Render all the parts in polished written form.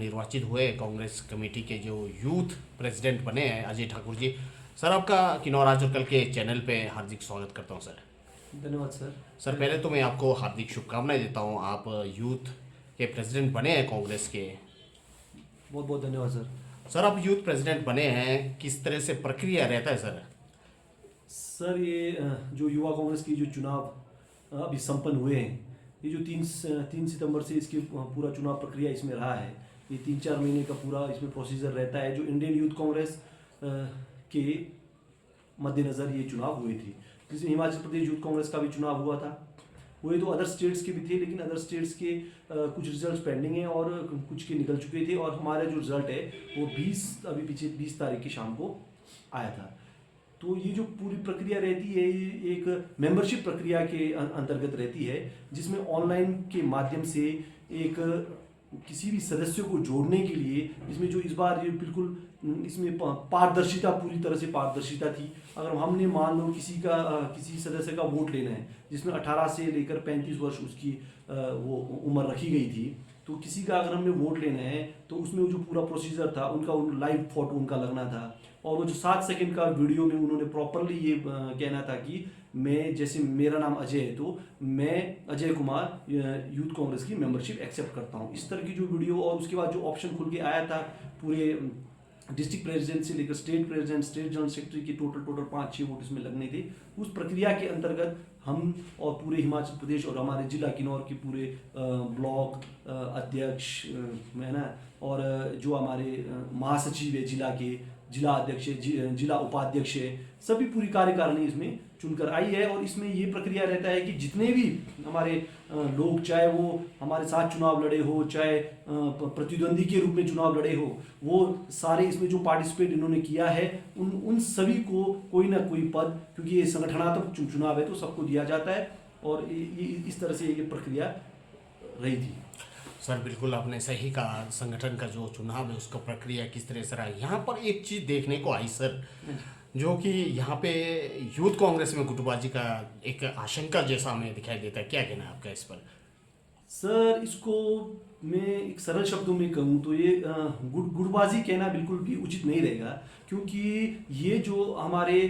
निर्वाचित हुए कांग्रेस कमेटी के जो यूथ प्रेसिडेंट बने हैं अजय ठाकुर जी। सर आपका किन्नौर आज और कल के चैनल पे हार्दिक स्वागत करता हूं सर। धन्यवाद सर। सर पहले तो मैं आपको हार्दिक शुभकामनाएं देता हूं, आप यूथ के प्रेसिडेंट बने हैं कांग्रेस के। बहुत बहुत धन्यवाद सर। सर आप यूथ प्रेसिडेंट बने हैं, किस तरह से प्रक्रिया रहता है सर? सर ये जो युवा कांग्रेस की जो चुनाव अभी संपन्न हुए हैं, ये जो 3 सितंबर से इसकी पूरा चुनाव प्रक्रिया इसमें रहा है। ये 3-4 महीने का पूरा इसमें प्रोसीजर रहता है। जो इंडियन यूथ कांग्रेस के मद्देनज़र ये चुनाव हुए थे, जिसमें हिमाचल प्रदेश यूथ कांग्रेस का भी चुनाव हुआ था। हुए तो अदर स्टेट्स के भी थे, लेकिन अदर स्टेट्स के कुछ रिजल्ट्स पेंडिंग हैं और कुछ के निकल चुके थे। और हमारा जो रिजल्ट है वो 20 तारीख की शाम को आया था। तो ये जो पूरी प्रक्रिया रहती है ये एक मेंबरशिप प्रक्रिया के अंतर्गत रहती है, जिसमें ऑनलाइन के माध्यम से एक किसी भी सदस्य को जोड़ने के लिए, इसमें जो इस बार ये बिल्कुल इसमें पारदर्शिता, पूरी तरह से पारदर्शिता थी। अगर हमने मान लो किसी सदस्य का वोट लेना है, जिसमें 18 से लेकर 35 वर्ष उसकी वो उम्र रखी गई थी, तो किसी का अगर हमने वोट लेना है तो उसमें जो पूरा प्रोसीजर था उनका लाइव फोटो उनका लगना था। और वो जो 7 सेकंड का वीडियो में उन्होंने प्रॉपरली ये कहना था कि मैं, जैसे मेरा नाम अजय है तो मैं अजय कुमार यूथ कांग्रेस की मेंबरशिप एक्सेप्ट करता हूँ, इस तरह की जो वीडियो। और उसके बाद जो ऑप्शन खुल के आया था, पूरे डिस्ट्रिक्ट प्रेसिडेंट से लेकर state president, state general secretary के टोटल 5-6 वोट इसमें लगने थे। उस प्रक्रिया के अंतर्गत हम और पूरे हिमाचल प्रदेश और हमारे जिला किन्नौर के पूरे ब्लॉक अध्यक्ष है ना, और जो हमारे महासचिव है जिला के, जिला अध्यक्ष है, जिला उपाध्यक्ष है, सभी पूरी कार्यकारिणी इसमें चुनकर आई है। और इसमें ये प्रक्रिया रहता है कि जितने भी हमारे लोग, चाहे वो हमारे साथ चुनाव लड़े हो, चाहे प्रतिद्वंदी के रूप में चुनाव लड़े हो, वो सारे इसमें जो पार्टिसिपेट इन्होंने किया है उन सभी को कोई ना कोई पद, क्योंकि ये संगठनात्मक चुनाव है तो सबको दिया जाता है। और ये इस तरह से ये प्रक्रिया रही थी। सर बिल्कुल आपने सही कहा, संगठन का जो चुनाव है उसका प्रक्रिया किस तरह से रहा। यहाँ पर एक चीज़ देखने को आई सर, जो कि यहाँ पे यूथ कांग्रेस में गुटबाजी का एक आशंका जैसा हमें दिखाई देता है, क्या कहना है आपका इस पर? सर इसको मैं एक सरल शब्दों में कहूँ तो ये गुटबाजी कहना बिल्कुल भी उचित नहीं रहेगा, क्योंकि ये जो हमारे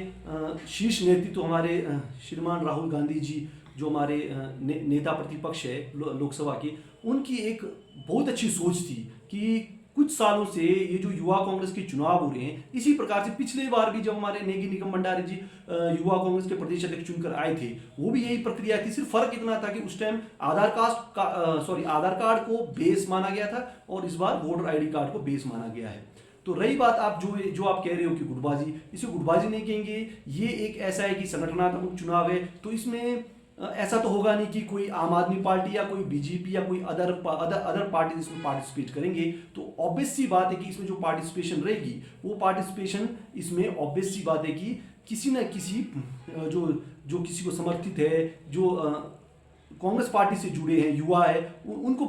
शीर्ष नेतृत्व, हमारे श्रीमान राहुल गांधी जी, जो हमारे नेता प्रतिपक्ष है लोकसभा के, उनकी एक बहुत अच्छी सोच थी कि कुछ सालों से ये जो युवा कांग्रेस के चुनाव हो रहे हैं, इसी प्रकार से पिछले बार भी जब हमारे नेगी निगम भंडारी जी युवा कांग्रेस के प्रदेश अध्यक्ष चुनकर आए थे, वो भी यही प्रक्रिया थी। सिर्फ फर्क इतना था कि उस टाइम आधार कार्ड को बेस माना गया था और इस बार वोटर आईडी कार्ड को बेस माना गया है। तो रही बात आप जो आप कह रहे हो कि गुटबाजी, इसे गुटबाजी नहीं कहेंगे। ये एक ऐसा है कि संगठनात्मक चुनाव है, तो इसमें ऐसा तो होगा नहीं कि कोई आम आदमी पार्टी या कोई बीजेपी या कोई अदर पार्टी इसमें पार्टिसिपेट करेंगे। तो ऑब्वियस सी बात है कि इसमें जो पार्टिसिपेशन रहेगी, वो पार्टिसिपेशन इसमें ऑब्वियस सी बात है कि किसी न किसी जो किसी को समर्थित है, जो कांग्रेस पार्टी से जुड़े हैं, युवा है, उनको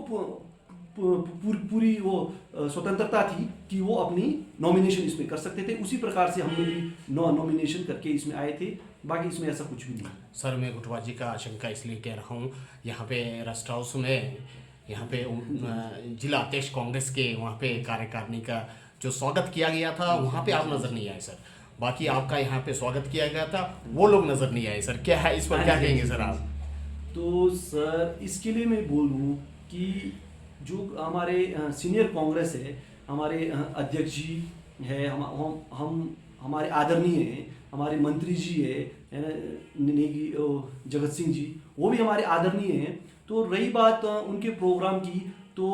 पूरी वो स्वतंत्रता थी कि वो अपनी नॉमिनेशन इसमें कर सकते थे। उसी प्रकार से हमने भी नॉमिनेशन करके इसमें आए थे, बाकी इसमें ऐसा कुछ भी नहीं। सर मैं गुटबाजी का आशंका इसलिए कह रहा हूँ, यहाँ पे रेस्ट हाउस में यहाँ पे जिला अध्यक्ष कांग्रेस के वहाँ पे कार्यकारिणी का जो स्वागत किया गया था, वहाँ पे आप नज़र नहीं आए सर। बाकी आपका यहाँ पे स्वागत किया गया था, वो लोग नज़र नहीं आए सर। क्या है इस पर, क्या कहेंगे सर आप? तो सर इसके लिए मैं बोल दूँ कि जो हमारे सीनियर कांग्रेस है, हमारे अध्यक्ष जी है, हम हमारे आदरणीय हैं, हमारे मंत्री जी है नेगी जगत सिंह जी, वो भी हमारे आदरणीय हैं। तो रही बात उनके प्रोग्राम की, तो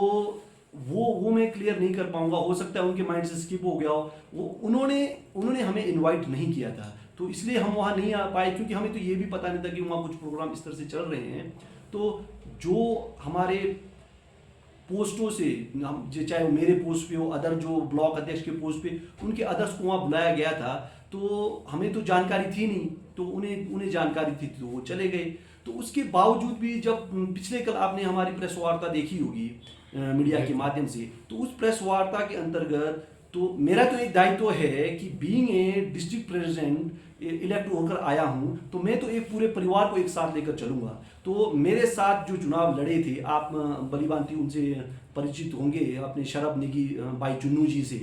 वो मैं क्लियर नहीं कर पाऊंगा, हो सकता है उनके माइंड से स्किप हो गया हो। वो उन्होंने हमें इनवाइट नहीं किया था, तो इसलिए हम वहाँ नहीं आ पाए, क्योंकि हमें तो ये भी पता नहीं था कि वहाँ कुछ प्रोग्राम इस तरह से चल रहे हैं। तो जो हमारे पोस्टों से, चाहे वो मेरे पोस्ट पे हो, अदर जो ब्लॉक अध्यक्ष के पोस्ट पे, उनके अदर्स को वहाँ बुलाया गया था, तो हमें तो जानकारी थी नहीं, तो उन्हें जानकारी थी तो वो चले गए। तो उसके बावजूद भी जब पिछले कल आपने हमारी प्रेस वार्ता देखी होगी मीडिया के माध्यम से, तो उस प्रेस वार्ता के अंतर्गत तो मेरा तो एक दायित्व है कि being a district president elect होकर आया हूं, तो मैं तो एक पूरे परिवार को एक साथ लेकर चलूंगा। तो मेरे साथ जो चुनाव लड़े थे, आप भली भांति उनसे परिचित होंगे, अपने शरफ नेगी भाई चुन्नू जी से,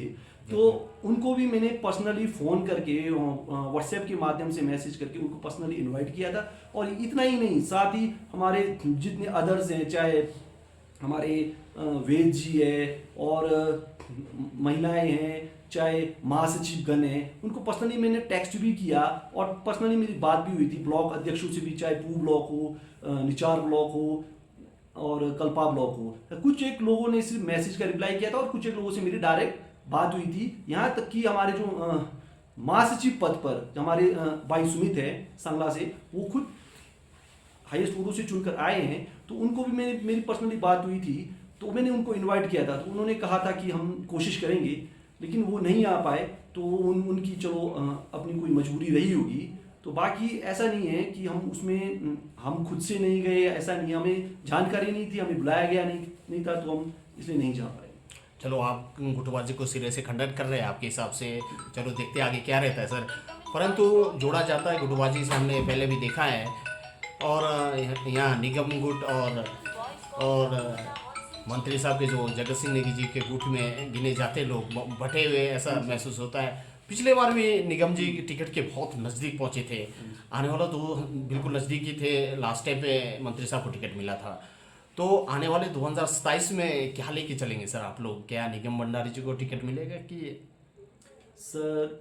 तो उनको भी मैंने पर्सनली फ़ोन करके व्हाट्सएप के माध्यम से मैसेज करके उनको पर्सनली इनवाइट किया था। और इतना ही नहीं, साथ ही हमारे जितने अदर्स हैं, चाहे हमारे वेद जी है और महिलाएं हैं, चाहे महासचिवगण हैं, उनको पर्सनली मैंने टेक्स्ट भी किया और पर्सनली मेरी बात भी हुई थी ब्लॉक अध्यक्षों से भी, चाहे पू ब्लॉक हो, निचार ब्लॉक हो और कल्पा ब्लॉक हो। कुछ एक लोगों ने सिर्फ मैसेज का रिप्लाई किया था और कुछ एक लोगों से मेरी डायरेक्ट बात हुई थी। यहाँ तक कि हमारे जो महासचिव पद पर हमारे भाई सुमित है सांगला से, वो खुद हाईएस्ट वोटों से चुनकर आए हैं, तो उनको भी मेरी पर्सनली बात हुई थी। तो मैंने उनको इनवाइट किया था, तो उन्होंने कहा था कि हम कोशिश करेंगे, लेकिन वो नहीं आ पाए। तो उनकी चलो अपनी कोई मजबूरी रही होगी। तो बाकी ऐसा नहीं है कि हम उसमें हम खुद से नहीं गए, ऐसा नहीं, हमें जानकारी नहीं थी, हमें बुलाया गया नहीं था, तो हम इसलिए नहीं जा पाए। चलो, आप गुटबाजी को सिरे से खंडन कर रहे हैं आपके हिसाब से, चलो देखते हैं आगे क्या रहता है सर। परंतु जोड़ा जाता है गुटबाजी से, हमने पहले भी देखा है। और यहाँ निगम गुट और मंत्री साहब के जो जगत सिंह नेगी जी के गुट में गिने जाते लोग बटे हुए ऐसा महसूस होता है। पिछले बार भी निगम जी टिकट के बहुत नज़दीक पहुँचे थे, आने वाला तो बिल्कुल नज़दीक ही थे। लास्ट टाइम पे मंत्री साहब को टिकट मिला था। तो आने वाले 2027 में क्या लेके चलेंगे सर आप लोग? क्या निगम भंडारी जी को टिकट मिलेगा कि? सर,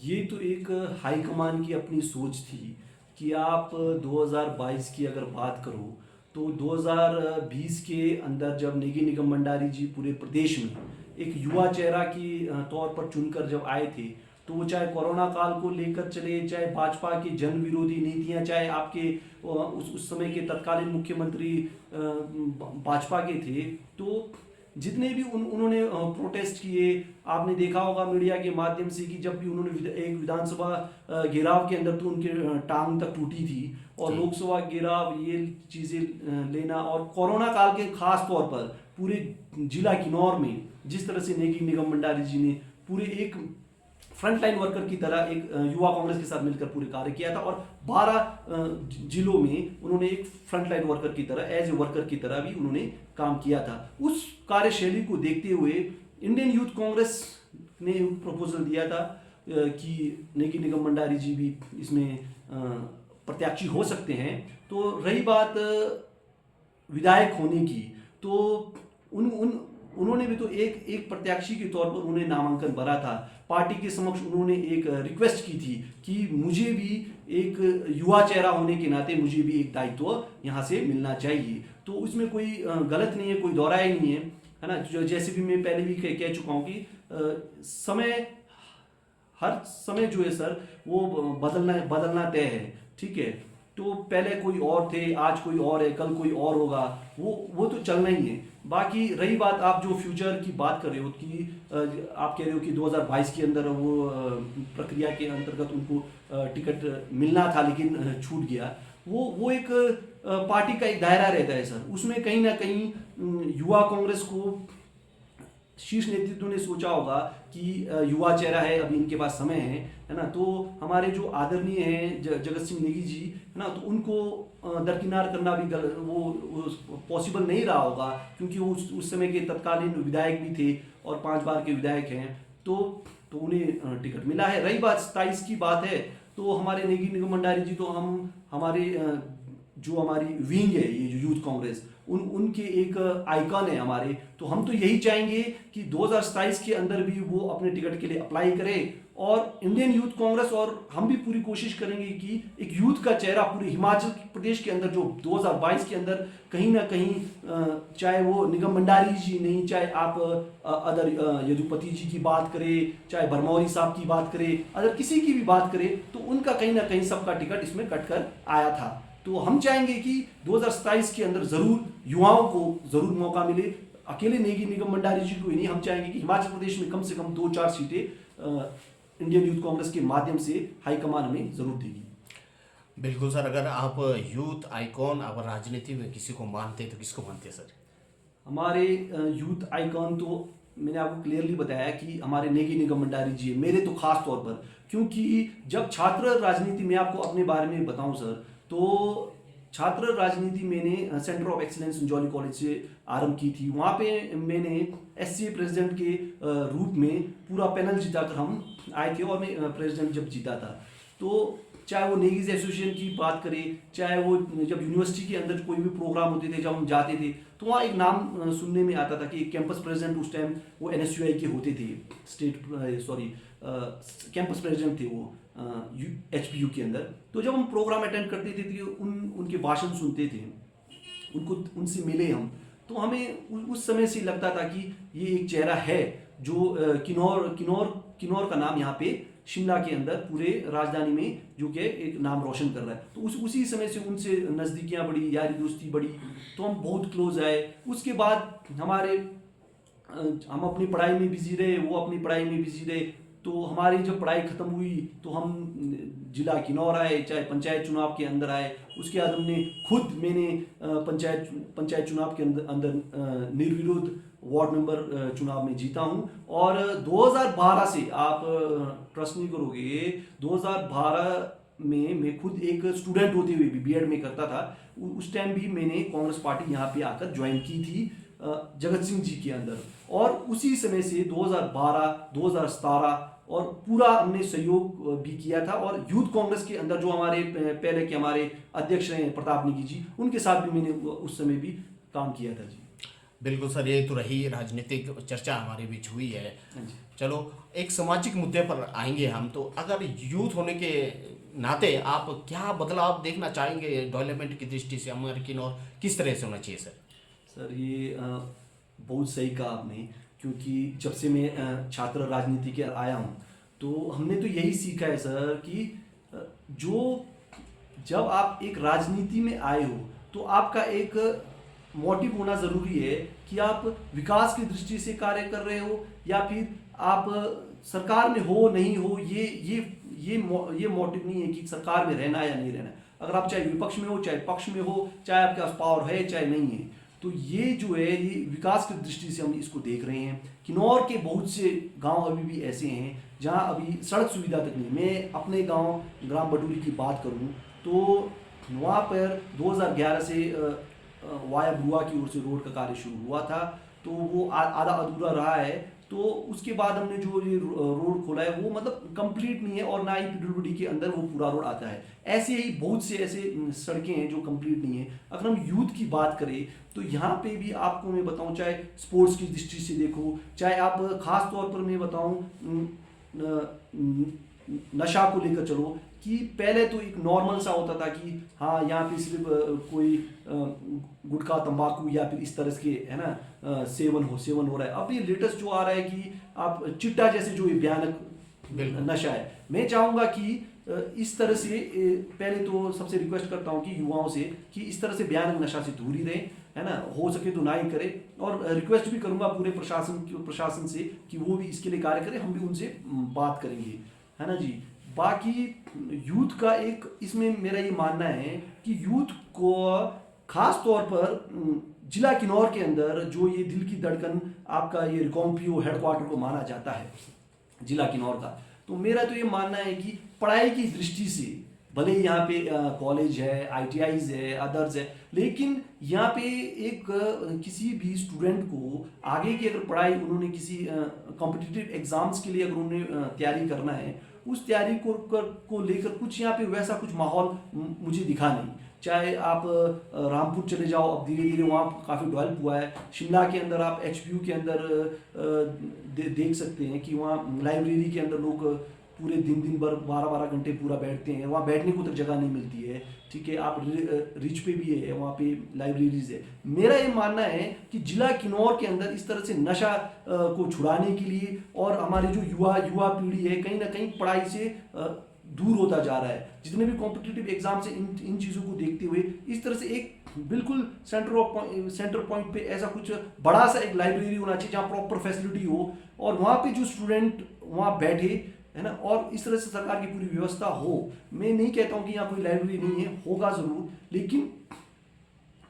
ये तो एक हाईकमान की अपनी सोच थी कि आप 2022 की अगर बात करो तो 2020 के अंदर जब नेगी निगम भंडारी जी पूरे प्रदेश में एक युवा चेहरा की तौर पर चुनकर जब आए थे, तो वो चाहे कोरोना काल को लेकर चले, चाहे भाजपा की जन विरोधी नीतियां, चाहे आपके उस समय के तत्कालीन मुख्यमंत्री भाजपा के थे, तो जितने भी उन्होंने प्रोटेस्ट किए, आपने देखा होगा मीडिया के माध्यम से कि जब भी उन्होंने एक विधानसभा घेराव के अंदर तो उनके टांग तक टूटी थी, और लोकसभा घेराव ये चीज़ें लेना, और कोरोना काल के खास तौर पर पूरे जिला किन्नौर में जिस तरह से नेगी निगम भंडारी जी ने पूरे एक फ्रंटलाइन वर्कर की तरह एक युवा कांग्रेस के साथ मिलकर पूरे कार्य किया था, और 12 जिलों में उन्होंने एक फ्रंटलाइन वर्कर की तरह, एज ए वर्कर की तरह भी उन्होंने काम किया था। उस कार्यशैली को देखते हुए इंडियन यूथ कांग्रेस ने प्रपोजल दिया था कि नेगी निगम भंडारी जी भी इसमें प्रत्याशी हो सकते हैं। तो रही बात विधायक होने की, तो उन्होंने भी तो एक प्रत्याशी के तौर पर उन्होंने नामांकन भरा था। पार्टी के समक्ष उन्होंने एक रिक्वेस्ट की थी कि मुझे भी एक युवा चेहरा होने के नाते मुझे भी एक दायित्व यहाँ से मिलना चाहिए। तो उसमें कोई गलत नहीं है, कोई दोहराई नहीं है ना। जैसे भी मैं पहले भी कह चुका हूँ कि हर समय जो है सर वो बदलना तय है, ठीक है। तो पहले कोई और थे, आज कोई और है, कल कोई और होगा, वो तो चलना ही है। बाकी रही बात, आप जो फ्यूचर की बात कर रहे हो कि आप कह रहे हो कि 2022 के अंदर वो प्रक्रिया के अंतर्गत उनको टिकट मिलना था लेकिन छूट गया, वो एक पार्टी का एक दायरा रहता है सर। उसमें कहीं ना कहीं युवा कांग्रेस को शीर्ष नेतृत्व ने सोचा होगा कि युवा चेहरा है, अभी इनके पास समय है ना। तो हमारे जो आदरणीय हैं जगत सिंह नेगी जी, है ना, तो उनको दरकिनार करना भी वो पॉसिबल नहीं रहा होगा, क्योंकि वो उस समय के तत्कालीन विधायक भी थे और 5 बार के विधायक हैं। तो उन्हें टिकट मिला है। रही बात 27 की बात है, तो हमारे नेगी निगम भंडारी जी तो हमारे जो हमारी विंग है, ये जो यूथ कांग्रेस, उनके एक आइकन है हमारे। तो हम तो यही चाहेंगे कि 2027 के अंदर भी वो अपने टिकट के लिए अप्लाई करें, और इंडियन यूथ कांग्रेस और हम भी पूरी कोशिश करेंगे कि एक यूथ का चेहरा पूरे हिमाचल प्रदेश के अंदर जो 2022 के अंदर कहीं ना कहीं, चाहे वो निगम भंडारी जी नहीं, चाहे आप अदर यदुपति जी की बात करें, चाहे भरमौरी साहब की बात करें, अगर किसी की भी बात करें, तो उनका कहीं ना कहीं सबका टिकट इसमें कटकर आया था। तो हम चाहेंगे कि 2027 के अंदर जरूर युवाओं को जरूर मौका मिले। अकेले नेगी निगम भंडारी जी को ही नहीं, हम चाहेंगे कि हिमाचल प्रदेश में कम से कम 2-4 सीटें इंडियन यूथ कांग्रेस के माध्यम से हाईकमान में जरूर देगी। बिल्कुल सर, अगर आप यूथ आइकॉन अगर राजनीति में किसी को मानते तो किसको मानते सर? हमारे यूथ आइकॉन तो मैंने आपको क्लियरली बताया कि हमारे नेगी निगम भंडारी जी है, मेरे तो खास तौर पर, क्योंकि जब छात्र राजनीति में आपको अपने बारे में बताऊं सर, तो छात्र राजनीति मैंने सेंटर ऑफ एक्सीलेंस इंजॉली कॉलेज से आरंभ की थी। वहाँ पे मैंने एससीए प्रेसिडेंट के रूप में पूरा पैनल जिताकर हम आए थे और मैं प्रेसिडेंट जब जीता था। तो चाहे वो नेगीज एसोसिएशन की बात करें, चाहे वो जब यूनिवर्सिटी के अंदर कोई भी प्रोग्राम होते थे, जब हम जाते थे, तो वहाँ एक नाम सुनने में आता था कि कैंपस प्रेसिडेंट उस टाइम वो एनएसयूआई के होते थे, कैंपस प्रेसिडेंट थे वो एचपीयू के अंदर। तो जब हम प्रोग्राम अटेंड करते थे तो उनके भाषण सुनते थे, उनसे मिले हम, तो हमें उस समय से लगता था कि ये एक चेहरा है जो किन्नौर का नाम यहाँ पे शिमला के अंदर पूरे राजधानी में जो कि एक नाम रोशन कर रहा है। तो उसी समय से उनसे नज़दीकियाँ बढ़ी, यारी दोस्ती बढ़ी, तो हम बहुत क्लोज आए। उसके बाद हम अपनी पढ़ाई में बिजी रहे, वो अपनी पढ़ाई में बिजी रहे। तो हमारी जब पढ़ाई ख़त्म हुई तो हम जिला किन्नौर आए, चाहे पंचायत चुनाव के अंदर आए। उसके बाद मैंने पंचायत चुनाव के अंदर निर्विरोध वार्ड नंबर चुनाव में जीता हूं। और 2012 से, आप ट्रस्ट नहीं करोगे, 2012 में मैं खुद एक स्टूडेंट होते हुए भी बीएड में करता था। उस टाइम भी मैंने कांग्रेस पार्टी यहाँ पे आकर ज्वाइन की थी जगत सिंह जी के अंदर। और उसी समय से 2012, 2017 और पूरा हमने सहयोग भी किया था। और यूथ कांग्रेस के अंदर जो हमारे पहले के हमारे अध्यक्ष रहे प्रताप नेगी जी, उनके साथ भी मैंने उस समय भी काम किया था जी। बिल्कुल सर, ये तो रही राजनीतिक चर्चा हमारे बीच हुई है। चलो एक सामाजिक मुद्दे पर आएंगे हम। तो अगर यूथ होने के नाते आप क्या बदलाव देखना चाहेंगे डेवलपमेंट की दृष्टि से हमारे किन्नौर किस तरह से होना चाहिए सर? सर ये बहुत सही कहा आपने, क्योंकि जब से मैं छात्र राजनीति के आया हूँ तो हमने तो यही सीखा है सर कि जब आप एक राजनीति में आए हो तो आपका एक मोटिव होना ज़रूरी है कि आप विकास की दृष्टि से कार्य कर रहे हो या फिर आप सरकार में हो नहीं हो। ये मोटिव नहीं है कि सरकार में रहना या नहीं रहना। अगर आप चाहे विपक्ष में हो, चाहे पक्ष में हो, चाहे आपके पास पावर है चाहे नहीं है, तो ये जो है ये विकास की दृष्टि से हम इसको देख रहे हैं। किन्नौर के बहुत से गांव अभी भी ऐसे हैं जहां अभी सड़क सुविधा तक नहीं। मैं अपने गांव ग्राम बटूरी की बात करूं तो वहां पर 2011 से वाया बुआ की ओर से रोड का कार्य शुरू हुआ था, तो वो आधा अधूरा रहा है। तो उसके बाद हमने जो ये रोड खोला है वो मतलब कंप्लीट नहीं है और ना ही पीडब्ल्यूडी के अंदर वो पूरा रोड आता है। ऐसे ही बहुत से ऐसे सड़कें हैं जो कंप्लीट नहीं है। अगर हम यूथ की बात करें तो यहाँ पे भी आपको मैं बताऊँ, चाहे स्पोर्ट्स की दृष्टि से देखो, चाहे आप खास तौर पर मैं बताऊँ नशा को लेकर चलो, कि पहले तो एक नॉर्मल सा होता था कि हाँ यहाँ पे सिर्फ कोई गुटखा तंबाकू या फिर इस तरह के है ना सेवन हो रहा है। अब ये लेटेस्ट जो आ रहा है कि आप चिट्टा जैसे जो ये भयानक नशा है। मैं चाहूँगा कि इस तरह से पहले तो सबसे रिक्वेस्ट करता हूँ कि युवाओं से कि इस तरह से भयानक नशा से दूर ही रहें, है ना, हो सके तो ना ही करें। और रिक्वेस्ट भी करूँगा पूरे प्रशासन से कि वो भी इसके लिए कार्य करें, हम भी उनसे बात करेंगे, है ना जी। बाकी यूथ का एक इसमें मेरा ये मानना है कि यूथ को खास तौर पर जिला किन्नौर के अंदर जो ये दिल की धड़कन आपका ये रिकॉम्पियो हेडक्वार्टर को माना जाता है जिला किन्नौर का, तो मेरा तो ये मानना है कि पढ़ाई की दृष्टि से भले ही यहाँ पे कॉलेज है, आईटीआईज है, अदर्स है, लेकिन यहाँ पे एक किसी भी स्टूडेंट को आगे की अगर पढ़ाई उन्होंने किसी कॉम्पिटिटिव एग्जाम्स के लिए अगर उन्हें तैयारी करना है, उस तैयारी को लेकर कुछ यहाँ पे वैसा कुछ माहौल मुझे दिखा नहीं। चाहे आप रामपुर चले जाओ, अब धीरे धीरे वहाँ काफ़ी डेवलप हुआ है। शिमला के अंदर आप एचपीयू के अंदर देख सकते हैं कि वहाँ लाइब्रेरी के अंदर लोग पूरे दिन भर 12-12 घंटे पूरा बैठते हैं। वहाँ बैठने को तक जगह नहीं मिलती है, ठीक है। आप रिच पे भी है, वहाँ पे लाइब्रेरीज है। मेरा ये मानना है कि जिला किन्नौर के अंदर इस तरह से नशा को छुड़ाने के लिए और हमारी जो युवा पीढ़ी है कहीं ना कहीं पढ़ाई से दूर होता जा रहा है। जितने भी कॉम्पिटिटिव एग्जाम से इन चीज़ों को देखते हुए इस तरह से एक बिल्कुल सेंटर पॉइंट पे ऐसा कुछ बड़ा सा एक लाइब्रेरी होना चाहिए जहाँ प्रॉपर फैसिलिटी हो और वहाँ पे जो स्टूडेंट वहाँ बैठे, है ना, और इस तरह से सरकार की पूरी व्यवस्था हो। मैं नहीं कहता हूँ कि यहाँ कोई लाइब्रेरी नहीं है, होगा ज़रूर, लेकिन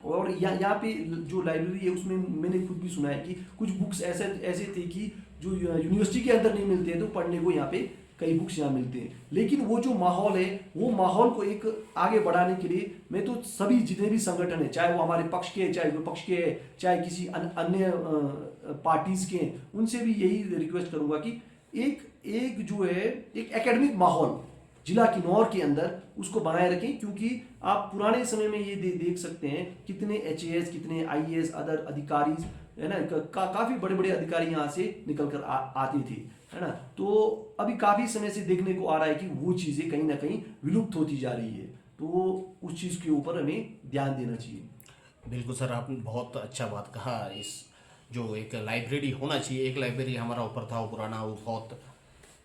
और यहाँ पे जो लाइब्रेरी है उसमें मैंने खुद भी सुना है कि कुछ बुक्स ऐसे ऐसे थे कि जो यूनिवर्सिटी के अंदर नहीं मिलते हैं, तो पढ़ने को यहाँ पे कई बुक्स यहाँ मिलते हैं। लेकिन वो जो माहौल है, वो माहौल को एक आगे बढ़ाने के लिए मैं तो सभी जितने भी संगठन है, चाहे वो हमारे पक्ष के, चाहे विपक्ष के, चाहे किसी अन्य पार्टीज के, उनसे भी यही रिक्वेस्ट करूंगा कि एक जो है एक एकेडमिक माहौल जिला किन्नौर के अंदर उसको बनाए रखें। क्योंकि आप पुराने समय में ये देख सकते हैं कितने HAS, कितने IAS, अदर अधिकारी है ना, काफी बड़े बड़े अधिकारी यहाँ से निकल कर आते थे, है ना। तो अभी काफी समय से देखने को आ रहा है कि वो चीजें कहीं ना कहीं विलुप्त होती जा रही है, तो उस चीज के ऊपर हमें ध्यान देना चाहिए। बिल्कुल सर, आपने बहुत अच्छा बात कहा। इस जो एक लाइब्रेरी होना चाहिए, एक लाइब्रेरी हमारा ऊपर था वो पुराना, वो बहुत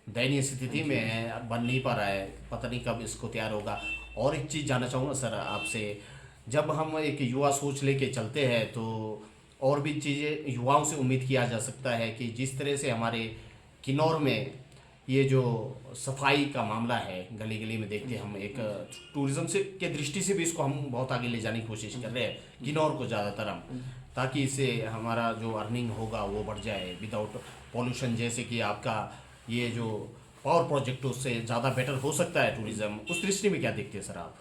दयनीय स्थिति में है, बन नहीं पा रहा है, पता नहीं कब इसको तैयार होगा। और एक चीज़ जानना चाहूँगा सर आपसे, जब हम एक युवा सोच लेके चलते हैं तो और भी चीज़ें युवाओं से उम्मीद किया जा सकता है कि जिस तरह से हमारे किन्नौर में ये जो सफाई का मामला है, गली गली में देखते हैं हम, एक टूरिज्म से के दृष्टि से भी इसको हम बहुत आगे ले जाने की कोशिश कर रहे हैं किन्नौर को ज़्यादातर हम, ताकि इससे हमारा जो अर्निंग होगा वो बढ़ जाए विदाउट पॉल्यूशन। जैसे कि आपका ये जो पावर प्रोजेक्ट उससे ज़्यादा बेटर हो सकता है टूरिज्म, उस दृष्टि में क्या देखते हैं सर आप?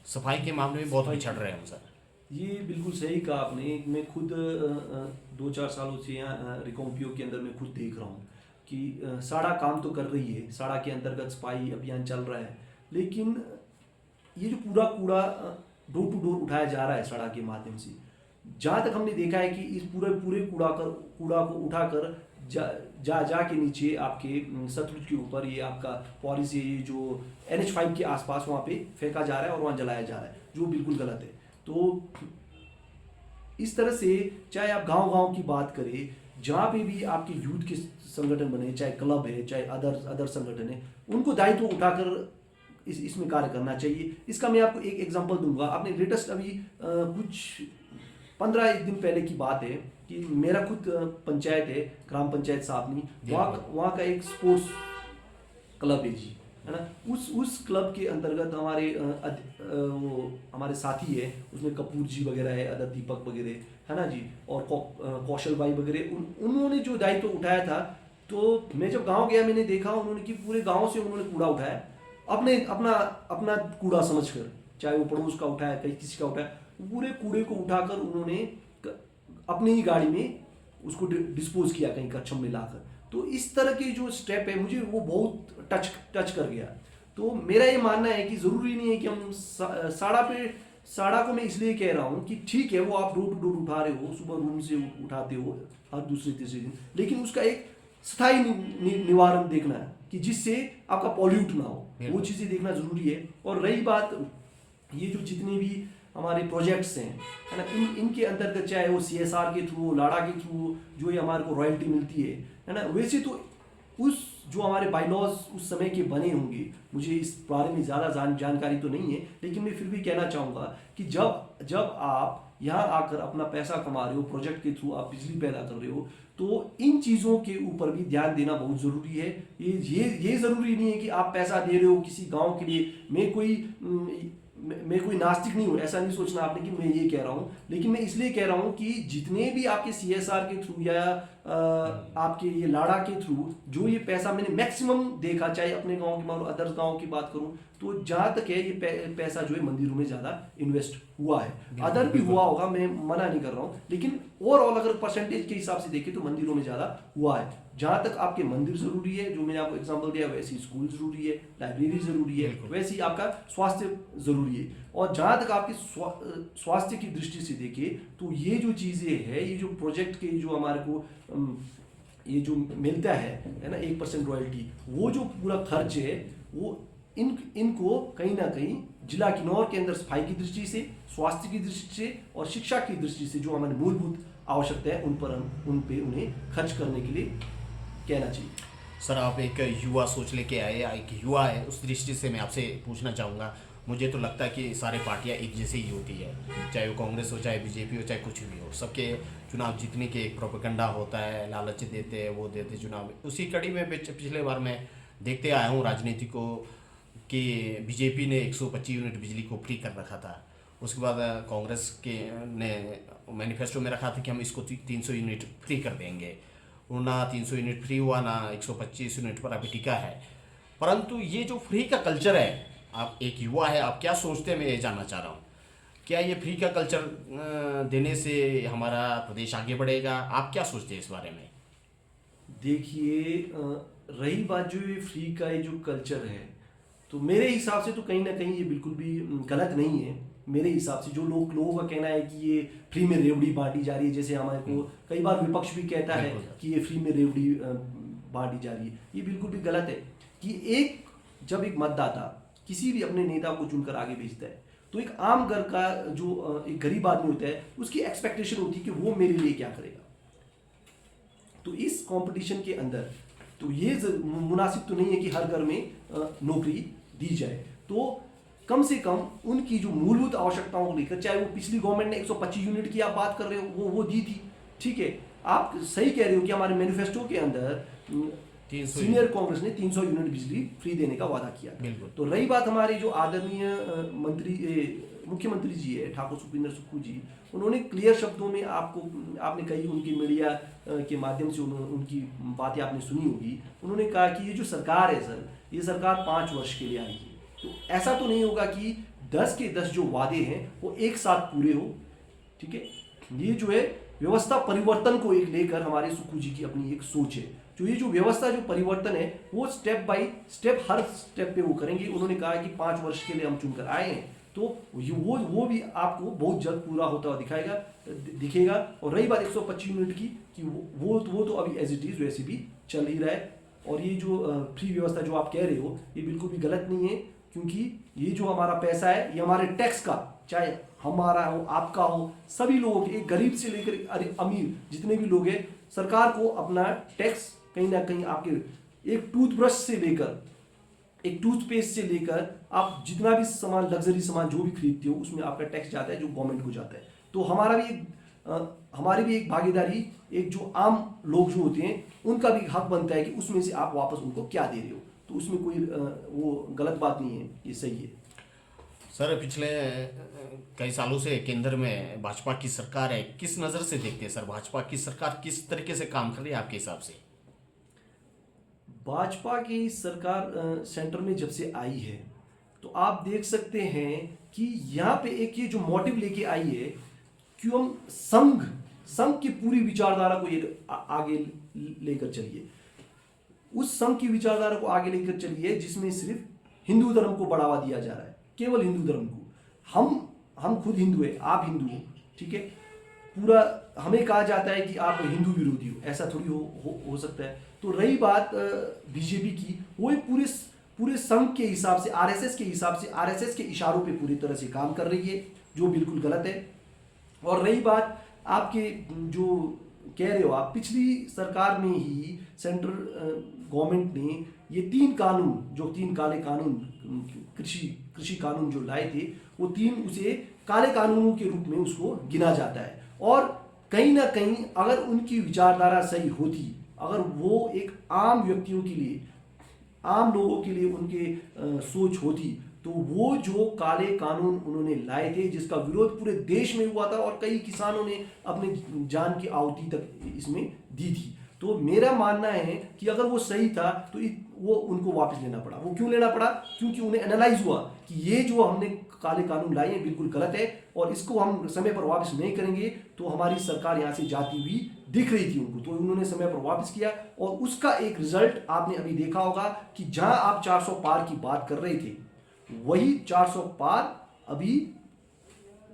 सफाई के मामले में बहुत पिछड़ रहे हैं हम सर। ये बिल्कुल सही कहा आपने। मैं खुद 2-4 सालों से यहाँ रिकॉम्पियो के अंदर मैं खुद देख रहा हूँ कि साड़ा काम तो कर रही है, साड़ा के अंतर्गत सफाई अभियान चल रहा है, लेकिन ये जो पूरा कूड़ा डोर टू डोर उठाया जा रहा है साड़ा के माध्यम से, जहाँ तक हमने देखा है कि इस पूरे कूड़ा को उठाकर जा के नीचे आपके सतलुज के ऊपर, ये आपका पौरी से ये जो NH5 के आसपास वहाँ पे फेंका जा रहा है और वहाँ जलाया जा रहा है, जो बिल्कुल गलत है। तो इस तरह से चाहे आप गांव-गांव की बात करें, जहाँ पे भी आपके यूथ के संगठन बने, चाहे क्लब है, चाहे अदर संगठन है, उनको दायित्व उठाकर इसमें कार्य करना चाहिए। इसका मैं आपको एक एग्जांपल दूंगा। आपने लेटेस्ट अभी कुछ 15 दिन पहले की बात है कि मेरा खुद पंचायत है, ग्राम पंचायत सापनी, वहाँ का एक स्पोर्ट्स क्लब है जी, है ना। उस क्लब के अंतर्गत वो हमारे साथी है, उसमें कपूर जी वगैरह है, अदर दीपक वगैरह, है ना जी, और कौशल भाई वगैरह, उन्होंने जो दायित्व उठाया था, तो मैं जब गांव गया मैंने देखा उन्होंने कि पूरे गांव से उन्होंने कूड़ा उठाया, अपना कूड़ा समझकर, चाहे वो पड़ोस का उठाया, कहीं किसी का उठाया, पूरे कूड़े को उठाकर उन्होंने अपनी ही गाड़ी में उसको डिस्पोज किया कहीं कच्छम में लाकर। तो इस तरह के जो स्टेप है मुझे वो बहुत टच कर गया। तो मेरा ये मानना है कि ज़रूरी नहीं है कि हम साड़ा को मैं इसलिए कह रहा हूँ कि ठीक है वो आप डोर टू डोर उठा रहे हो, सुबह रूम से उठाते हो हर दूसरे तीसरे दिन, लेकिन उसका एक स्थायी निवारण देखना है कि जिससे आपका पॉल्यूट ना हो, वो चीज़ें देखना ज़रूरी है। और रही बात ये जो जितने भी हमारे प्रोजेक्ट्स हैं, है ना, इनके अंतर्गत चाहे वो CSR के थ्रू, लाड़ा के थ्रू जो ये हमारे को रॉयल्टी मिलती है ना, वैसे तो उस जो हमारे बायलॉज उस समय के बने होंगे, मुझे इस बारे में ज़्यादा जानकारी तो नहीं है, लेकिन मैं फिर भी कहना चाहूँगा कि जब आप यहाँ आकर अपना पैसा कमा रहे हो, प्रोजेक्ट के थ्रू आप बिजली पैदा कर रहे हो, तो इन चीज़ों के ऊपर भी ध्यान देना बहुत ज़रूरी है। ये ज़रूरी नहीं है कि आप पैसा दे रहे हो किसी गाँव के लिए। मैं कोई नास्तिक नहीं हूँ, ऐसा नहीं सोचना आपने कि मैं ये कह रहा हूँ, लेकिन मैं इसलिए कह रहा हूँ कि जितने भी आपके CSR के थ्रू या आपके ये लाड़ा के थ्रू जो ये पैसा मैंने मैक्सिमम देखा, चाहे अपने गांव की मानो अदर गांव की बात करूँ, तो जहाँ तक है ये पैसा जो है मंदिरों में ज़्यादा इन्वेस्ट हुआ है। अदर भी हुआ होगा, मैं मना नहीं कर रहा हूँ, लेकिन ओवरऑल अगर परसेंटेज के हिसाब से देखें तो मंदिरों में ज़्यादा हुआ है। जहाँ तक आपके मंदिर ज़रूरी है, जो मैंने आपको एग्जांपल दिया, वैसे ही स्कूल ज़रूरी है, लाइब्रेरी ज़रूरी है, वैसे ही आपका स्वास्थ्य ज़रूरी है। और जहाँ तक आपके स्वास्थ्य की दृष्टि से देखें तो ये जो चीज़ें हैं, ये जो प्रोजेक्ट के जो हमारे को ये जो मिलता है ना 1% रॉयल्टी, वो जो पूरा खर्च है वो इनको कहीं ना कहीं जिला किन्नौर के अंदर सफाई की दृष्टि से, स्वास्थ्य की दृष्टि से और शिक्षा की दृष्टि से जो हमारी मूलभूत आवश्यकता है उन पे उन्हें खर्च करने के लिए कहना चाहिए। सर आप एक युवा सोच लेके आए, एक युवा है, उस दृष्टि से मैं आपसे पूछना चाहूँगा। मुझे तो लगता है कि सारे पार्टियां एक जैसे ही होती है, चाहे वो कांग्रेस हो, चाहे बीजेपी हो, चाहे कुछ भी हो, सबके चुनाव जीतने के एक प्रोपेगेंडा होता है, लालच देते हैं, वो देते चुनाव। उसी कड़ी में पिछले बार मैं देखते आया हूँ राजनीति को कि बीजेपी ने 125 यूनिट बिजली को फ्री कर रखा था, उसके बाद कांग्रेस के ने मैनिफेस्टो में रखा था कि हम इसको 300 यूनिट फ्री कर देंगे। वो ना 300 यूनिट फ्री हुआ, ना 125 यूनिट पर अभी टिका है। परंतु ये जो फ्री का कल्चर है, आप एक युवा है, आप क्या सोचते हैं, मैं ये जानना चाह रहा हूँ। क्या ये फ्री का कल्चर देने से हमारा प्रदेश आगे बढ़ेगा? आप क्या सोचते हैं इस बारे में? देखिए, रही बात जो ये फ्री का ये जो कल्चर है, तो मेरे हिसाब से तो कहीं ना कहीं ये बिल्कुल भी गलत नहीं है। मेरे हिसाब से जो लोगों का कहना है कि ये फ्री में रेवड़ी बांटी जा रही है, जैसे हमारे को कई बार विपक्ष भी कहता है कि ये फ्री में रेवड़ी बांटी जा रही है, ये बिल्कुल भी गलत है। कि जब एक मतदाता किसी भी अपने नेता को चुनकर आगे भेजता है, तो एक आम घर का जो एक गरीब आदमी होता है, उसकी एक्सपेक्टेशन होती है कि वो मेरे लिए क्या करेगा। तो इस कंपटीशन के अंदर तो ये मुनासिब तो नहीं है कि हर घर में नौकरी दी जाए। तो कम से कम उनकी जो मूलभूत आवश्यकताओं को लेकर, चाहे वो पिछली गवर्नमेंट ने 125 यूनिट की आप बात कर रहे हो, वो दी थी, ठीक है। आप सही कह रहे हो कि हमारे मैनिफेस्टो के अंदर सीनियर कांग्रेस ने 300 यूनिट बिजली फ्री देने का वादा किया। तो रही बात हमारी जो आदरणीय मुख्यमंत्री जी है, ठाकुर सुखविंदर सुक्खू जी, उन्होंने क्लियर शब्दों में आपने कही, उनकी मीडिया के माध्यम से उनकी बातें आपने सुनी होगी। उन्होंने कहा कि ये जो सरकार है सर, ये सरकार 5 वर्ष के लिए आई है। तो ऐसा तो नहीं होगा कि 10 के 10 जो वादे हैं वो एक साथ पूरे हो, ठीक है। ये जो है व्यवस्था परिवर्तन को एक लेकर हमारे सुक्खू जी की अपनी एक सोच है। जो ये जो व्यवस्था जो परिवर्तन है वो step by step, her step पे वो करेंगे। उन्होंने कहा कि 5 वर्ष के लिए हम चुनकर आए हैं, तो वो भी आपको बहुत जल्द पूरा होता हुआ दिखेगा। और रही बात 125 यूनिट की, कि वो तो अभी एज इट इज वैसे भी चल ही रहा है। और ये जो फ्री व्यवस्था जो आप कह रहे हो, ये बिल्कुल भी गलत नहीं है, क्योंकि ये जो हमारा पैसा है, ये हमारे टैक्स का, चाहे हमारा हो, आपका हो, सभी लोगों के, एक गरीब से लेकर अमीर जितने भी लोग हैं, सरकार को अपना टैक्स कहीं ना कहीं, आपके एक टूथब्रश से लेकर, एक टूथपेस्ट से लेकर, आप जितना भी सामान, लग्जरी सामान जो भी खरीदते हो, उसमें आपका टैक्स जाता है जो गवर्नमेंट को जाता है। तो हमारी भी एक भागीदारी, एक जो आम लोग जो होते हैं उनका भी हक बनता है कि उसमें से आप वापस उनको क्या दे रहे हो। तो उसमें कोई वो गलत बात नहीं है, ये सही है। सर, पिछले कई सालों से केंद्र में भाजपा की सरकार है, किस नज़र से देखते हैं सर? भाजपा की सरकार किस तरीके से काम कर रही है आपके हिसाब से? भाजपा की सरकार सेंटर में जब से आई है, तो आप देख सकते हैं कि यहाँ पे एक ये जो मोटिव लेके आई है कि हम संघ की पूरी विचारधारा को ये आगे लेकर चलिए। उस संघ की विचारधारा को आगे लेकर चलिए जिसमें सिर्फ हिंदू धर्म को बढ़ावा दिया जा रहा है, केवल हिंदू धर्म को। हम खुद हिंदू है, आप हिंदू हो, ठीक है। पूरा हमें कहा जाता है कि आप हिंदू विरोधी हो, ऐसा थोड़ी हो सकता है। तो रही बात बीजेपी की, वो एक पूरे संघ के हिसाब से, आरएसएस के हिसाब से, आरएसएस के इशारों पे पूरी तरह से काम कर रही है, जो बिल्कुल गलत है। और रही बात आपके जो कह रहे हो आप, पिछली सरकार में ही सेंट्रल गवर्नमेंट ने ये 3 कानून, जो 3 काले कानून, कृषि कानून जो लाए थे, वो 3 उसे काले कानूनों के रूप में उसको गिना जाता है। और कहीं ना कहीं अगर उनकी विचारधारा सही होती, अगर वो एक आम व्यक्तियों के लिए, आम लोगों के लिए उनके सोच होती, तो वो जो काले कानून उन्होंने लाए थे, जिसका विरोध पूरे देश में हुआ था और कई किसानों ने अपने जान की आहुति तक इसमें दी थी, तो मेरा मानना है कि अगर वो सही था तो वो उनको वापस लेना पड़ा। वो क्यों लेना पड़ा? क्योंकि उन्हें एनालाइज हुआ कि ये जो हमने काले कानून लाए हैं बिल्कुल गलत है, और इसको हम समय पर वापस नहीं करेंगे तो हमारी सरकार यहाँ से जाती हुई दिख रही थी उनको। तो उन्होंने समय पर वापस किया, और उसका एक रिजल्ट आपने अभी देखा होगा कि जहां आप 400 पार की बात कर रहे थे, वही 400 पार अभी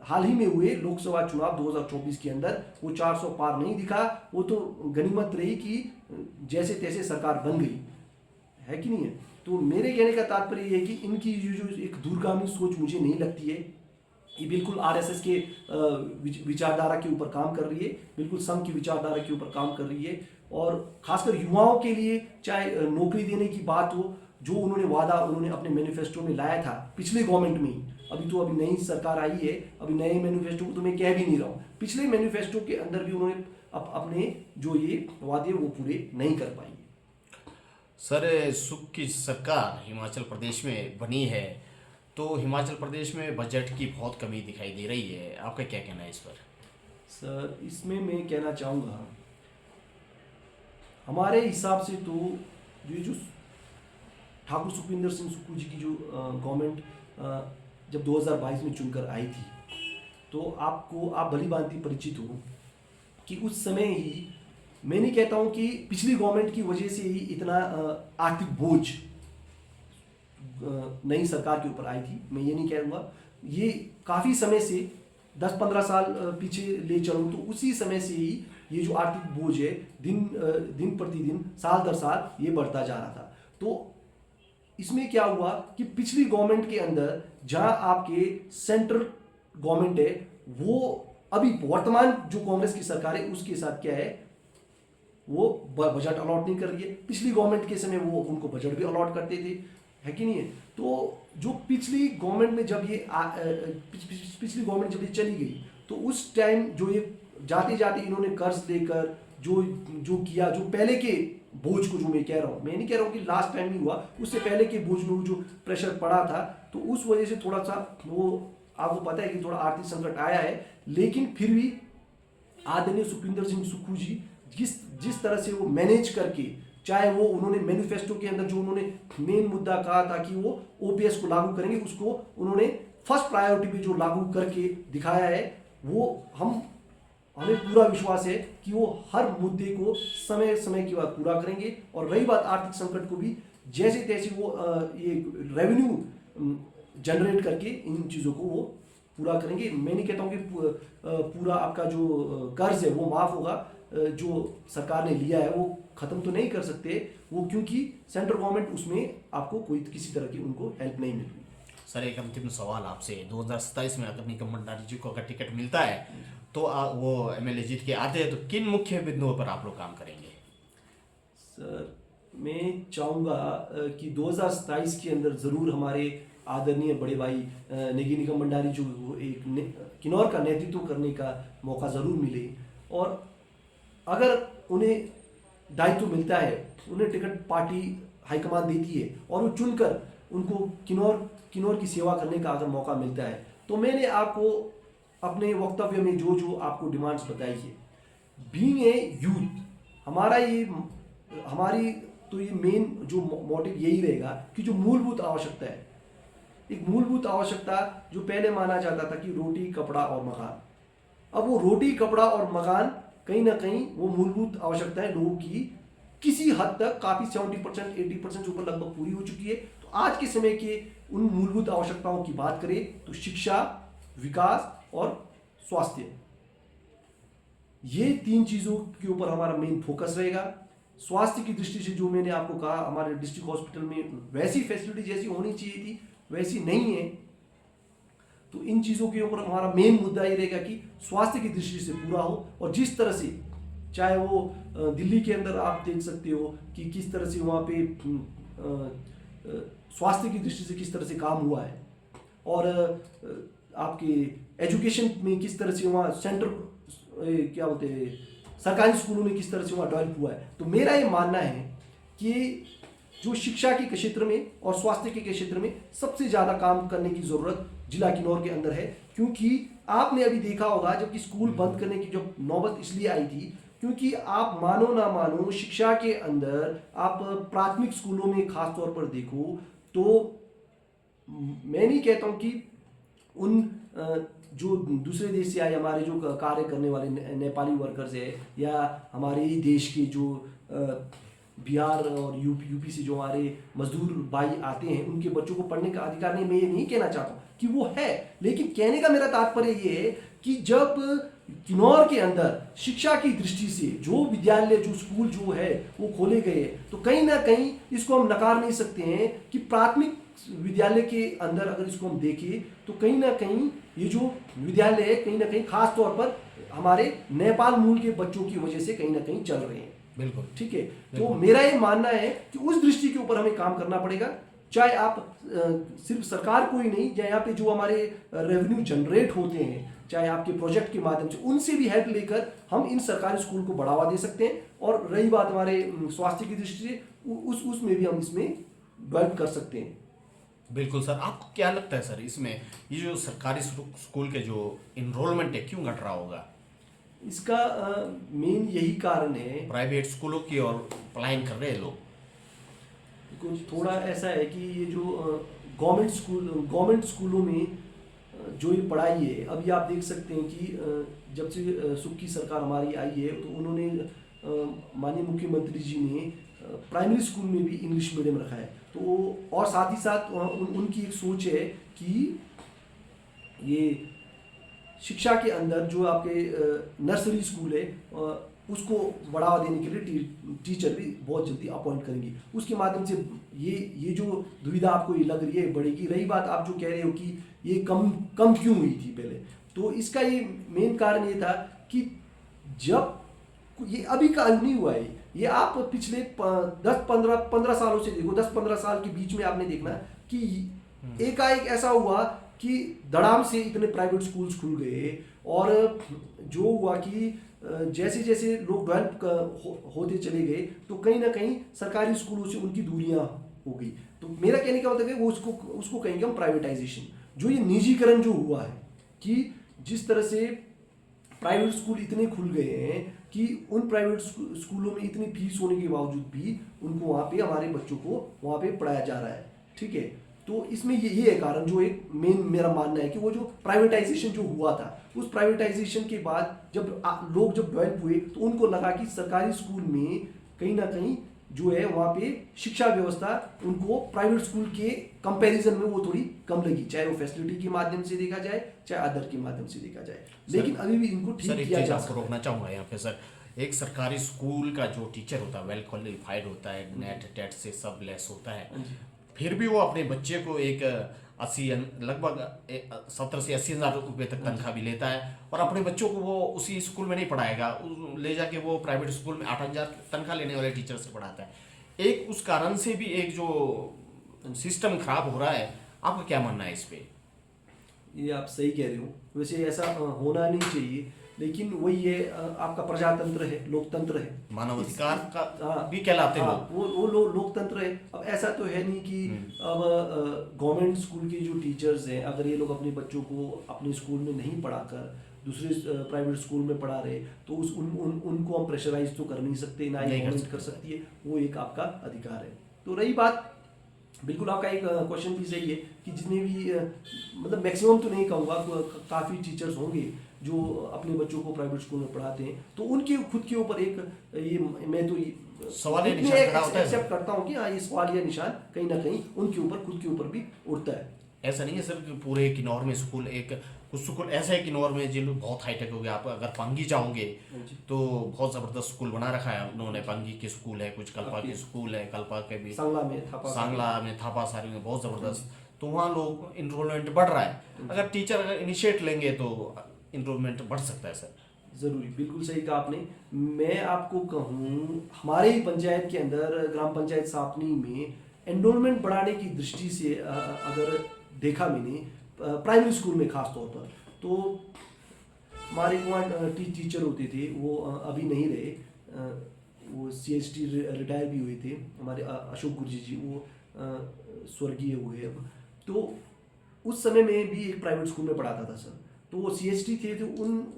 हाल ही में हुए लोकसभा चुनाव 2024 के अंदर वो 400 पार नहीं दिखा। वो तो गनीमत रही कि जैसे तैसे सरकार बन गई है कि नहीं है। तो मेरे कहने का तात्पर्य ये है कि इनकी जो एक दूरगामी सोच मुझे नहीं लगती है। ये बिल्कुल आरएसएस के विचारधारा के ऊपर काम कर रही है, बिल्कुल संघ की विचारधारा के ऊपर काम कर रही है। और खासकर युवाओं के लिए चाहे नौकरी देने की बात हो, जो उन्होंने अपने मैनिफेस्टो में लाया था पिछले गवर्नमेंट में ही, अभी नई सरकार आई है, अभी नए मैनिफेस्टो को तो मैं कह भी नहीं रहा हूँ, पिछले मैनिफेस्टो के अंदर भी उन्होंने अपने जो ये वादे वो पूरे नहीं कर पाई। सर, सुख की सरकार हिमाचल प्रदेश में बनी है, तो हिमाचल प्रदेश में बजट की बहुत कमी दिखाई दे रही है, आपका क्या कहना है इस पर? सर इसमें मैं कहना चाहूँगा, हमारे हिसाब से तो ये जो ठाकुर सुखविंदर सिंह सुक्खू जी की जो गवर्नमेंट जब 2022 में चुनकर आई थी, तो आप भली भांति परिचित हो कि उस समय ही, मैं नहीं कहता हूँ कि पिछली गवर्नमेंट की वजह से ही इतना आर्थिक बोझ नई सरकार के ऊपर आई थी, मैं ये नहीं कहूँगा। ये काफ़ी समय से 10-15 साल पीछे ले चलूँ तो उसी समय से ही ये जो आर्थिक बोझ है दिन प्रतिदिन साल दर साल ये बढ़ता जा रहा था। तो इसमें क्या हुआ कि पिछली गवर्नमेंट के अंदर जहां आपके सेंट्रल गवर्नमेंट है, वो अभी वर्तमान जो कांग्रेस की सरकार है उसके साथ क्या है, वो बजट अलॉट नहीं कर रही है। पिछली गवर्नमेंट के समय वो उनको बजट भी अलॉट करते थे, है कि नहीं है। तो जो पिछली गवर्नमेंट में जब ये पिछली गवर्नमेंट जब ये चली गई, तो उस टाइम जो ये जाते जाते इन्होंने कर्ज लेकर जो किया, जो पहले के बोझ को, जो मैं कह रहा हूँ, मैं नहीं कह रहा हूँ कि लास्ट टाइम नहीं हुआ, उससे पहले के बोझ में जो प्रेशर पड़ा था, तो उस वजह से थोड़ा सा वो आपको पता है कि थोड़ा आर्थिक संकट आया है। लेकिन फिर भी आदरणीय सुखविंदर सिंह सुक्खू जी जिस तरह से वो मैनेज करके, चाहे वो उन्होंने मैनिफेस्टो के अंदर जो उन्होंने मेन मुद्दा कहा था कि वो ओपीएस को लागू करेंगे, उसको उन्होंने फर्स्ट प्रायोरिटी पे जो लागू करके दिखाया है, वो हमें पूरा विश्वास है कि वो हर मुद्दे को समय समय के बाद पूरा करेंगे। और रही बात आर्थिक संकट को भी, जैसे तैसे वो ये रेवेन्यू जनरेट करके इन चीज़ों को वो पूरा करेंगे। मैं नहीं कहता हूँ कि पूरा आपका जो कर्ज है वो माफ़ होगा, जो सरकार ने लिया है वो ख़त्म तो नहीं कर सकते वो, क्योंकि सेंट्रल गवर्नमेंट उसमें आपको कोई किसी तरह की उनको हेल्प नहीं मिल रही। सर एक अंतिम सवाल आपसे, 2027 में अगर निगम भंडारी जी को अगर टिकट मिलता है तो वो एमएलए जीत के आते हैं, तो किन मुख्य बिंदुओं पर आप लोग काम करेंगे? सर मैं चाहूँगा कि 2027 के अंदर ज़रूर हमारे आदरणीय बड़े भाई नेगी निगम भंडारी जो एक किन्नौर का नेतृत्व करने का मौका ज़रूर मिले, और अगर उन्हें दायित्व मिलता है, उन्हें टिकट पार्टी हाईकमान देती है और वो चुनकर उनको किन्नौर की सेवा करने का अगर मौका मिलता है, तो मैंने आपको अपने वक्तव्य में जो आपको डिमांड्स बताई है, बीइंग ए यूथ, हमारी तो ये मेन जो मोटिव यही रहेगा कि जो मूलभूत आवश्यकता है, एक मूलभूत आवश्यकता जो पहले माना जाता था कि रोटी कपड़ा और मकान, अब वो रोटी कपड़ा और मकान कहीं ना कहीं वो मूलभूत आवश्यकताएं लोगों की किसी हद तक काफ़ी 70% 80% से ऊपर लगभग पूरी हो चुकी है। तो आज के समय के उन मूलभूत आवश्यकताओं की बात करें तो शिक्षा, विकास और स्वास्थ्य, ये 3 चीज़ों के ऊपर हमारा मेन फोकस रहेगा। स्वास्थ्य की दृष्टि से जो मैंने आपको कहा, हमारे डिस्ट्रिक्ट हॉस्पिटल में वैसी फैसिलिटी जैसी होनी चाहिए थी वैसी नहीं है, तो इन चीज़ों के ऊपर हमारा मेन मुद्दा ये रहेगा कि स्वास्थ्य की दृष्टि से पूरा हो। और जिस तरह से, चाहे वो दिल्ली के अंदर आप देख सकते हो कि किस तरह से वहाँ पे स्वास्थ्य की दृष्टि से किस तरह से काम हुआ है, और आपके एजुकेशन में किस तरह से वहाँ क्या बोलते हैं, सरकारी स्कूलों में किस तरह से वहाँ डेवलप हुआ है। तो मेरा ये मानना है कि जो शिक्षा के क्षेत्र में और स्वास्थ्य के क्षेत्र में सबसे ज़्यादा काम करने की ज़रूरत जिला किन्नौर के अंदर है, क्योंकि आपने अभी देखा होगा जबकि स्कूल बंद करने की जब नौबत इसलिए आई थी क्योंकि आप मानो ना मानो शिक्षा के अंदर आप प्राथमिक स्कूलों में खास तौर पर देखो तो मैं नहीं कहता हूँ कि उन जो दूसरे देश से आए हमारे जो कार्य करने वाले नेपाली वर्कर्स है, या हमारे ही देश के जो बिहार और यूपी से जो हमारे मजदूर भाई आते हैं, उनके बच्चों को पढ़ने का अधिकार नहीं, मैं ये नहीं कहना चाहता कि वो है, लेकिन कहने का मेरा तात्पर्य ये है कि जब किन्नौर के अंदर शिक्षा की दृष्टि से जो विद्यालय, जो स्कूल जो है वो खोले गए, तो कहीं ना कहीं इसको हम नकार नहीं सकते हैं कि प्राथमिक विद्यालय के अंदर अगर इसको हम देखें तो कहीं ना कहीं ये जो विद्यालय है कहीं ना कहीं खास तौर पर हमारे नेपाल मूल के बच्चों की वजह से कहीं ना कहीं चल रहे हैं। बिल्कुल ठीक है, तो मेरा ये मानना है कि उस दृष्टि के ऊपर हमें काम करना पड़ेगा, चाहे आप सिर्फ सरकार को ही नहीं, चाहे यहाँ पे जो हमारे रेवेन्यू जनरेट होते हैं, चाहे आपके प्रोजेक्ट के माध्यम से उनसे भी हेल्प लेकर हम इन सरकारी स्कूल को बढ़ावा दे सकते हैं। और रही बात हमारे स्वास्थ्य की दृष्टि से, उसमें भी हम इसमें डेवलप कर सकते हैं। बिल्कुल सर, आपको क्या लगता है सर इसमें ये जो सरकारी स्कूल के जो इनरोलमेंट है क्यों घट रहा होगा? इसका मेन यही कारण है। प्राइवेट स्कूलों की ओर पलायन कर रहे हैं लोग। कुछ थोड़ा ऐसा है कि ये जो गवर्नमेंट स्कूलों में जो ये पढ़ाई है, अभी आप देख सकते हैं कि जब से सुख की सरकार हमारी आई है तो उन्होंने माननीय मुख्यमंत्री जी ने प्राइमरी स्कूल में भी इंग्लिश मीडियम रखा है। तो और साथ ही साथ उनकी एक सोच है कि ये शिक्षा के अंदर जो आपके नर्सरी स्कूल है उसको बढ़ावा देने के लिए टीचर भी बहुत जल्दी अपॉइंट करेंगे। उसके माध्यम से ये जो दुविधा आपको ये लग रही है बढ़ेगी। रही बात आप जो कह रहे हो कि ये कम कम क्यों हुई थी पहले, तो इसका ये मेन कारण ये था कि जब ये अभी का नहीं हुआ है, ये आप पिछले 10-15 सालों से देखो। 10-15 साल के बीच में आपने देखना कि एकाएक ऐसा हुआ कि धड़ाम से इतने प्राइवेट स्कूल्स खुल गए। और जो हुआ कि जैसे जैसे लोग डेवलप होते चले गए तो कहीं ना कहीं सरकारी स्कूलों से उनकी दूरियां हो गई। तो मेरा कहने का मतलब है वो उसको कहेंगे हम प्राइवेटाइजेशन। जो ये निजीकरण जो हुआ है कि जिस तरह से प्राइवेट स्कूल इतने खुल गए हैं कि उन प्राइवेट स्कूलों में इतनी फीस होने के बावजूद भी उनको वहाँ पे हमारे बच्चों को वहाँ पे पढ़ाया जा रहा है। ठीक है, तो इसमें ये है कारण जो एक मेन मेरा मानना है कि वो जो प्राइवेटाइजेशन जो हुआ था, उस प्राइवेटाइजेशन के बाद जब लोग जब डेवलप हुए तो उनको लगा कि सरकारी स्कूल में कहीं ना कहीं जो है वहाँ पे शिक्षा व्यवस्था उनको प्राइवेट स्कूल के कंपैरिजन में वो थोड़ी कम लगी, चाहे वो फैसिलिटी के माध्यम से देखा जाए चाहे अदर के माध्यम से देखा जाए। लेकिन अभी भी इनको ठीक किया जा सकता है। रोकना चाहूँगा यहाँ पे सर, एक सरकारी स्कूल का जो टीचर होता है वेल क्वालिफाइड होता है, नेट टेट से सब लेस होता है, फिर भी वो अपने बच्चे को एक 80 लगभग 70 से 80 हज़ार रुपये तक तनख्वाह भी लेता है और अपने बच्चों को वो उसी स्कूल में नहीं पढ़ाएगा, ले जाके वो प्राइवेट स्कूल में 8,000 तनख्वाह लेने वाले टीचर से पढ़ाता है। एक उस कारण से भी एक जो सिस्टम खराब हो रहा है, आपका क्या मानना है इस पे? ये आप सही कह रहे हो, वैसे ऐसा होना नहीं चाहिए, लेकिन वही है आपका प्रजातंत्र है, लोकतंत्र है, मानवाधिकार का भी कहलाते हैं वो लोकतंत्र है। अब ऐसा तो है नहीं कि अब गवर्नमेंट स्कूल के जो टीचर्स हैं अगर ये लोग अपने बच्चों को अपने स्कूल में नहीं पढ़ाकर दूसरे प्राइवेट स्कूल में पढ़ा रहे तो उनको हम प्रेशराइज तो कर नहीं सकते, ना ही गवर्नमेंट कर सकती है, वो एक आपका अधिकार है। तो रही बात, बिल्कुल आपका एक क्वेश्चन भी सही है कि जितने भी मतलब मैक्सिमम तो नहीं कहूँगा, काफ़ी टीचर्स होंगे जो अपने बच्चों को प्राइवेट स्कूल में पढ़ाते हैं, तो उनके खुद के ऊपर एक ये मैं तो ये सवालिया निशान खड़ा होता है। एक्सेप्ट करता हूँ कि हाँ ये सवालिया निशान कहीं ना कहीं उनके ऊपर खुद के ऊपर भी उठता है। ऐसा नहीं है सर कि पूरे किन्नौर में स्कूल, एक कुछ स्कूल ऐसा है किन्नौर में जिन बहुत हाईटेक हो गया। आप अगर पांगी जाओगे तो बहुत ज़बरदस्त स्कूल बना रखा है उन्होंने। पांगी के स्कूल है, कुछ कल्पा के स्कूल है, कल्पा के भी सांगला में थापा सारी में बहुत ज़बरदस्त। तो वहाँ लोग इनरोलमेंट बढ़ रहा है। अगर टीचर अगर इनिशिएट लेंगे तो इनरोलमेंट बढ़ सकता है सर। ज़रूरी, बिल्कुल सही कहा आपने। मैं आपको कहूँ हमारे ही पंचायत के अंदर ग्राम पंचायत सापनी में एनरोलमेंट बढ़ाने की दृष्टि से अगर देखा मैंने प्राइमरी स्कूल में खास तौर पर, तो हमारे वहाँ टीचर होते थे वो अभी नहीं रहे, वो CHT रिटायर भी हुए थे हमारे अशोक गुरजी जी, वो स्वर्गीय हुए अब। तो उस समय में भी एक प्राइवेट स्कूल में पढ़ाता था सर, तो वो CHT थे। तो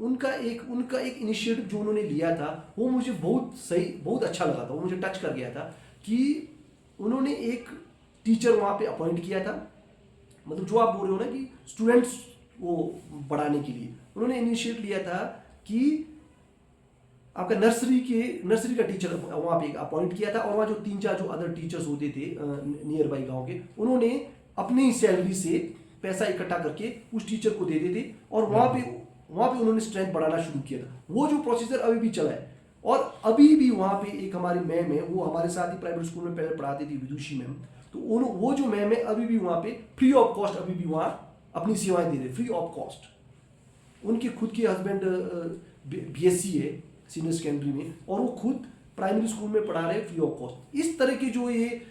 उनका एक इनिशिएटिव जो उन्होंने लिया था वो मुझे बहुत सही, बहुत अच्छा लगा था, वो मुझे टच कर गया था कि उन्होंने एक टीचर वहाँ पे अपॉइंट किया था। मतलब जो आप बोल रहे हो ना कि स्टूडेंट्स वो बढ़ाने के लिए उन्होंने इनिशिएट लिया था कि आपका नर्सरी का टीचर वहाँ पे अपॉइंट किया था। और वहाँ जो 3-4 जो अदर टीचर्स होते थे नियर बाई गाँव के, उन्होंने अपनी सैलरी से पैसा इकट्ठा करके उस टीचर को देते थे और वहाँ पे उन्होंने स्ट्रेंथ बढ़ाना शुरू किया था। वो जो प्रोसीजर अभी भी चला है और अभी भी वहाँ पे एक हमारी मैम है, वो हमारे साथ ही प्राइवेट स्कूल में पहले पढ़ाती थी, विदुषी मैम। तो वो जो मैम है अभी भी वहाँ पे फ्री ऑफ कॉस्ट अभी भी वहाँ अपनी सेवाएं दे रहे, फ्री ऑफ कॉस्ट। उनके खुद के हस्बैंड BSc है सीनियर सेकेंडरी में, और वो खुद प्राइमरी स्कूल में पढ़ा रहे फ्री ऑफ कॉस्ट। इस तरह के जो ये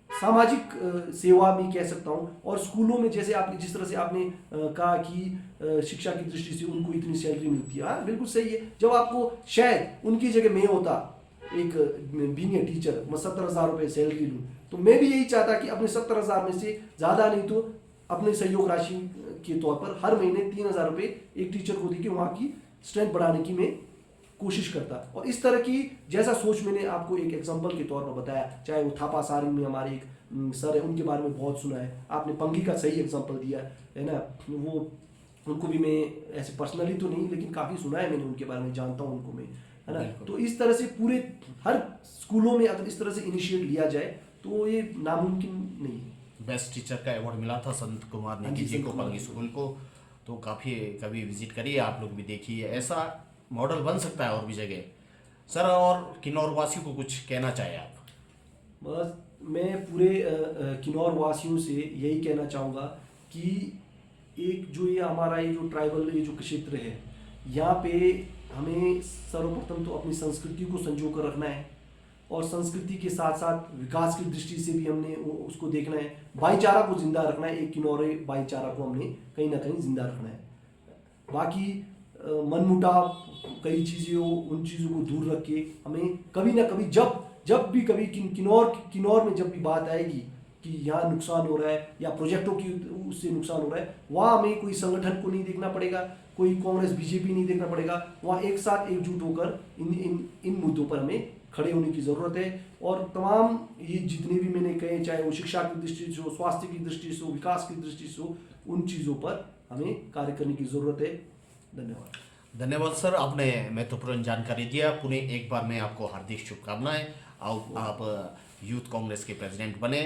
सामाजिक सेवा भी कह सकता हूँ। और स्कूलों में जैसे आपने जिस तरह से आपने कहा कि शिक्षा की दृष्टि से उनको इतनी सैलरी मिलती है, हाँ बिल्कुल सही है। जब आपको शायद उनकी जगह मैं होता एक बीइंग ए टीचर मैं 70,000 रुपये सैलरी लूँ, तो मैं भी यही चाहता कि अपने 70,000 में से ज़्यादा नहीं तो अपने सहयोग राशि के तौर पर हर महीने 3,000 रुपये एक टीचर को देके वहाँ की स्ट्रेंथ बढ़ाने की मैं कोशिश करता। और इस तरह की जैसा सोच मैंने आपको एक एग्जांपल के तौर पर बताया, चाहे वो थापा सारिंग में हमारे एक सर है, उनके बारे में बहुत सुना है आपने, पंगी का सही एग्जांपल दिया है ना, वो उनको भी मैं ऐसे पर्सनली तो नहीं लेकिन काफ़ी सुना है मैंने उनके बारे में, जानता हूँ उनको मैं, है ना। तो इस तरह से पूरे हर स्कूलों में अगर इस तरह से इनिशिएट लिया जाए तो ये नामुमकिन नहीं है। बेस्ट टीचर का अवार्ड मिला था संत कुमार नेगी जी को पंगी स्कूल को, तो काफ़ी कभी विजिट करिए आप लोग भी, देखिए ऐसा मॉडल बन सकता है और भी जगह। सर और किन्नौर वासियों को कुछ कहना चाहे आप? बस मैं पूरे किन्नौर वासियों से यही कहना चाहूँगा कि एक जो ये हमारा ये जो ट्राइबल ये जो क्षेत्र है, यहाँ पे हमें सर्वप्रथम तो अपनी संस्कृति को संजो कर रखना है और संस्कृति के साथ साथ विकास की दृष्टि से भी हमने उसको देखना है, भाईचारा को जिंदा रखना है, एक किन्नौरी भाईचारा को हमने कहीं ना कहीं जिंदा रखना है। बाकी मनमुटाव कई चीज़ें हो, उन चीज़ों को दूर रख के हमें कभी ना कभी जब भी कभी किन्नौर में जब भी बात आएगी कि यहाँ नुकसान हो रहा है या प्रोजेक्टों की उससे नुकसान हो रहा है, वहाँ हमें कोई संगठन को नहीं देखना पड़ेगा, कोई कांग्रेस बीजेपी नहीं देखना पड़ेगा, वहाँ एक साथ एकजुट होकर इन मुद्दों पर हमें खड़े होने की ज़रूरत है। और तमाम ये जितने भी मैंने कहे, चाहे वो शिक्षा की दृष्टि से हो, स्वास्थ्य की दृष्टि से हो, विकास की दृष्टि से हो, उन चीज़ों पर हमें कार्य करने की ज़रूरत है। धन्यवाद सर, आपने महत्वपूर्ण जानकारी दिया। पुनः एक बार मैं आपको हार्दिक शुभकामनाएं। आप यूथ कांग्रेस के प्रेसिडेंट बने,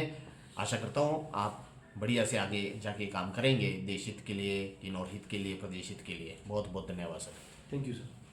आशा करता हूँ आप बढ़िया से आगे जाके काम करेंगे देश हित के लिए, किन्नौर हित के लिए, प्रदेश हित के लिए। बहुत बहुत धन्यवाद सर। Thank you sir.